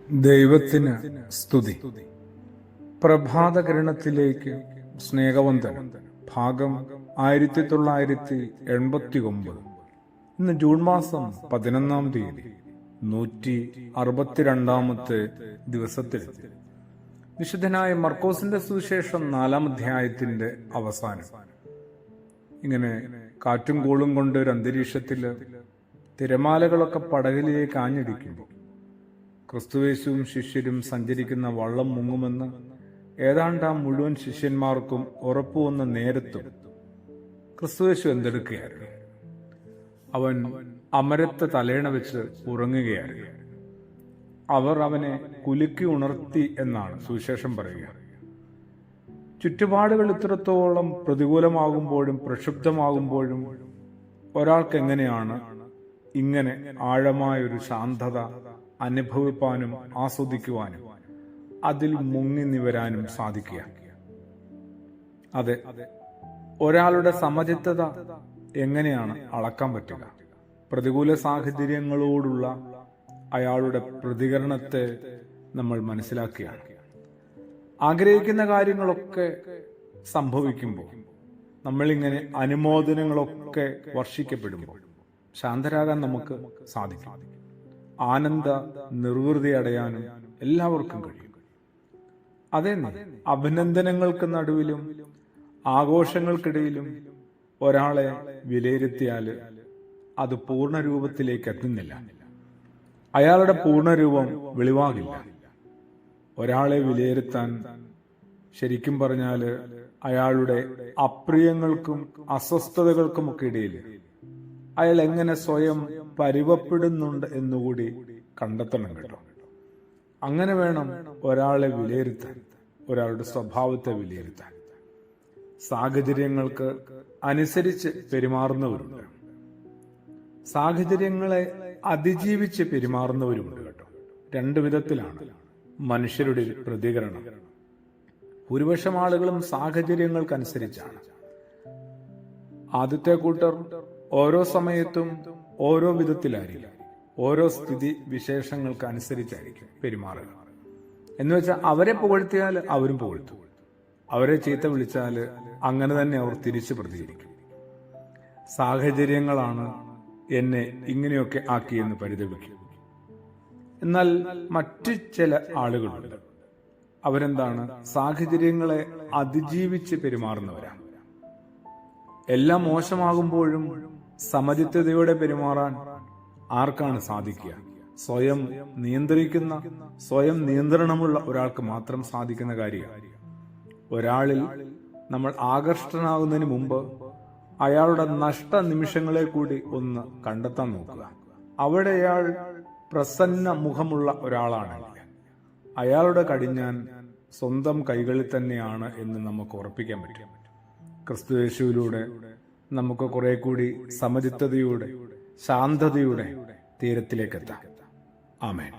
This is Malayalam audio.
ദൈവത്തിന് സ്തുതി. പ്രഭാതകിരണത്തിലേക്ക് സ്നേഹവന്ദനം. ഭാഗം 1989. ഇന്ന് ജൂൺ മാസം 11-ാം തീയതി 162-ാമത്തെ ദിവസത്തിലെത്തി. വിശുദ്ധനായ മർക്കോസിന്റെ സുവിശേഷം 4-ാം അധ്യായത്തിന്റെ അവസാനം. ഇങ്ങനെ കാറ്റും കോളും കൊണ്ട് ഒരു അന്തരീക്ഷത്തില് തിരമാലകളൊക്കെ പടകിലേക്ക് ആഞ്ഞടിക്കുമ്പോൾ ക്രിസ്തുവേശുവും ശിഷ്യരും സഞ്ചരിക്കുന്ന വള്ളം മുങ്ങുമെന്ന് ഏതാണ്ട് ആ മുഴുവൻ ശിഷ്യന്മാർക്കും ഉറപ്പുവന്ന നേരത്തും ക്രിസ്തുവേശു എന്തെടുക്കുകയായിരുന്നു? അവൻ അമരത്ത് തലേണ വെച്ച് ഉറങ്ങുകയായിരുന്നു. അവർ അവനെ കുലുക്കി ഉണർത്തി എന്നാണ് സുവിശേഷം പറയുക. ചുറ്റുപാടുകൾ ഇത്രത്തോളം പ്രതികൂലമാകുമ്പോഴും പ്രക്ഷുബ്ധമാകുമ്പോഴും ഒരാൾക്ക് എങ്ങനെയാണ് ഇങ്ങനെ ആഴമായൊരു ശാന്തത അനുഭവിപ്പാനും ആസ്വദിക്കുവാനും അതിൽ മുങ്ങി നിവരാനും സാധിക്കുക? അതെ, ഒരാളുടെ സമചിത്തത എങ്ങനെയാണ് അളക്കാൻ പറ്റുക? പ്രതികൂല സാഹചര്യങ്ങളോടുള്ള അയാളുടെ പ്രതികരണത്തെ നമ്മൾ മനസ്സിലാക്കുകയാണ്. ആഗ്രഹിക്കുന്ന കാര്യങ്ങളൊക്കെ സംഭവിക്കുമ്പോൾ, നമ്മളിങ്ങനെ അനുമോദനങ്ങളൊക്കെ വർഷിക്കപ്പെടുമ്പോൾ ശാന്തരാകാൻ നമുക്ക് സാധിക്കും. ആനന്ദ നിർവൃതി അടയാനും എല്ലാവർക്കും കഴിയും. അതേ, അഭിനന്ദനങ്ങൾക്ക് നടുവിലും ആഘോഷങ്ങൾക്കിടയിലും ഒരാളെ വിലയിരുത്തിയാൽ അത് പൂർണ്ണരൂപത്തിലേക്ക് എത്തുന്നില്ല. അയാളുടെ പൂർണ്ണരൂപം വെളിവാകില്ല. ഒരാളെ വിലയിരുത്താൻ ശരിക്കും പറഞ്ഞാൽ അയാളുടെ അപ്രിയങ്ങൾക്കും അസ്വസ്ഥതകൾക്കുമൊക്കെ ഇടയിൽ അയാൾ എങ്ങനെ സ്വയം പരുവപ്പെടുന്നുണ്ട് എന്നുകൂടി കണ്ടെത്തണം കേട്ടോ. അങ്ങനെ വേണം ഒരാളെ വിലയിരുത്താൻ, ഒരാളുടെ സ്വഭാവത്തെ വിലയിരുത്താൻ. സാഹചര്യങ്ങൾക്ക് അനുസരിച്ച് പെരുമാറുന്നവരുണ്ട്, സാഹചര്യങ്ങളെ അതിജീവിച്ച് പെരുമാറുന്നവരുമുണ്ട് കേട്ടോ. രണ്ടു വിധത്തിലാണ് മനുഷ്യരുടെ പ്രതികരണം. ഭൂരിപക്ഷം ആളുകളും സാഹചര്യങ്ങൾക്കനുസരിച്ചാണ്. ആദ്യത്തെ കൂട്ടർ ഓരോ സമയത്തും ഓരോ വിധത്തിലായിരിക്കും, ഓരോ സ്ഥിതി വിശേഷങ്ങൾക്ക് അനുസരിച്ചായിരിക്കും പെരുമാറുക. എന്ന് വെച്ചാൽ അവരെ പുകഴ്ത്തിയാൽ അവരും പുകഴ്ത്തും, അവരെ ചീത്ത വിളിച്ചാൽ അങ്ങനെ തന്നെ അവർ തിരിച്ചു പ്രതികരിക്കും. സാഹചര്യങ്ങളാണ് എന്നെ ഇങ്ങനെയൊക്കെ ആക്കിയെന്ന് പരിതപിക്കും. എന്നാൽ മറ്റു ചില ആളുകളുണ്ട്, അവരെന്താണ്? സാഹചര്യങ്ങളെ അതിജീവിച്ച് പെരുമാറുന്നവരാണ്. എല്ലാം മോശമാകുമ്പോഴും സമചിത്തതയോടെ പെരുമാറാൻ ആർക്കാണ് സാധിക്കുക? സ്വയം നിയന്ത്രിക്കുന്ന, സ്വയം നിയന്ത്രണമുള്ള ഒരാൾക്ക് മാത്രം സാധിക്കുന്ന കാര്യമാണ്. ഒരാളിൽ നമ്മൾ ആകർഷ്ടനാകുന്നതിന് മുമ്പ് അയാളുടെ നഷ്ട നിമിഷങ്ങളെ കൂടി ഒന്ന് കണ്ടെത്താൻ നോക്കുക. അവിടെ അയാൾ പ്രസന്ന മുഖമുള്ള ഒരാളാണെങ്കിൽ അയാളുടെ കടിഞ്ഞാൻ സ്വന്തം കൈകളിൽ തന്നെയാണ് എന്ന് നമുക്ക് ഉറപ്പിക്കാൻ പറ്റും. ക്രിസ്തുയേശുവിലൂടെ നമുക്ക് കുറെ കൂടി സമചിത്തതയുടെ, ശാന്തതയുടെ തീരത്തിലേക്കെത്താം. ആമേൻ.